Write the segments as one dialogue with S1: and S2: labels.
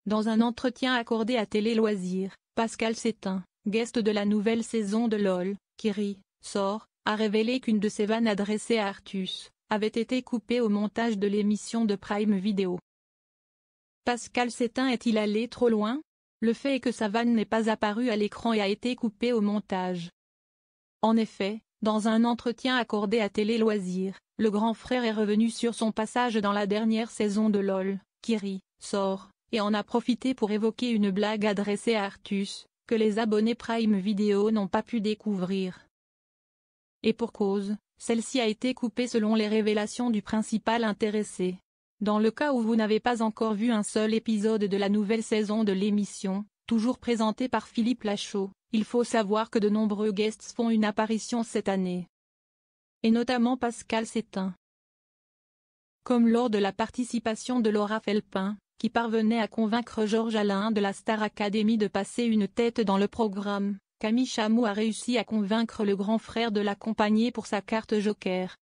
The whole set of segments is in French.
S1: Dans un entretien accordé à Télé Loisirs, Pascal Sétain, guest de la nouvelle saison de LOL, qui rit, sort, a révélé qu'une de ses vannes adressées à Artus avait été coupée au montage de l'émission de Prime Video. Pascal Sétain est-il allé trop loin? Le fait est que sa vanne n'est pas apparue à l'écran et a été coupée au montage. En effet, dans un entretien accordé à Télé Loisirs, le grand frère est revenu sur son passage dans la dernière saison de LOL, qui rit, sort, et en a profité pour évoquer une blague adressée à Artus, que les abonnés Prime Video n'ont pas pu découvrir. Et pour cause, celle-ci a été coupée selon les révélations du principal intéressé. Dans le cas où vous n'avez pas encore vu un seul épisode de la nouvelle saison de l'émission, toujours présentée par Philippe Lachaud, il faut savoir que de nombreux guests font une apparition cette année. Et notamment Pascal Sétain. Comme lors de la participation de Laura Felpin, qui parvenait à convaincre Georges Alain de la Star Academy de passer une tête dans le programme, Camille Chamou a réussi à convaincre le grand frère de l'accompagner pour sa carte Joker.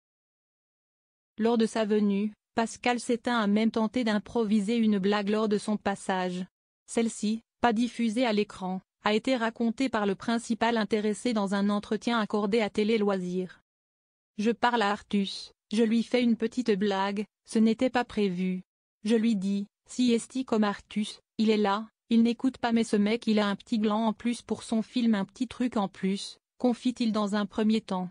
S1: Lors de sa venue, Pascal Sétain a même tenté d'improviser une blague lors de son passage. Celle-ci, pas diffusée à l'écran, a été racontée par le principal intéressé dans un entretien accordé à Télé Loisirs. Je parle à Artus, je lui fais une petite blague, ce n'était pas prévu. Je lui dis, si esti comme Artus, il est là, il n'écoute pas mais ce mec il a un petit gland en plus pour son film, un petit truc en plus, confie-t-il dans un premier temps.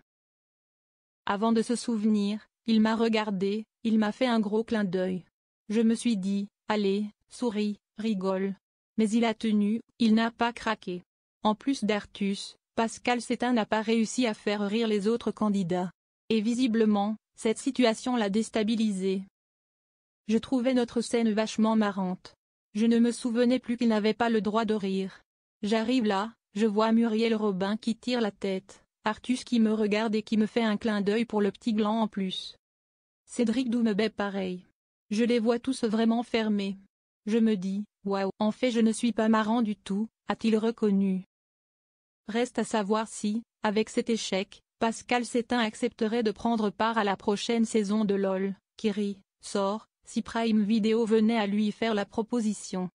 S1: Avant de se souvenir, il m'a regardé, il m'a fait un gros clin d'œil. Je me suis dit, allez, souris, rigole. Mais il a tenu, il n'a pas craqué. En plus d'Artus, Pascal Sétain n'a pas réussi à faire rire les autres candidats. Et visiblement, cette situation l'a déstabilisé. Je trouvais notre scène vachement marrante. Je ne me souvenais plus qu'il n'avait pas le droit de rire. J'arrive là, je vois Muriel Robin qui tire la tête, Artus qui me regarde et qui me fait un clin d'œil pour le petit gland en plus. Cédric Doumbé pareil. Je les vois tous vraiment fermés. Je me dis, waouh, en fait je ne suis pas marrant du tout, a-t-il reconnu. Reste à savoir si, avec cet échec, Pascal Sétain accepterait de prendre part à la prochaine saison de LOL, qui rit, sort, si Prime Video venait à lui faire la proposition.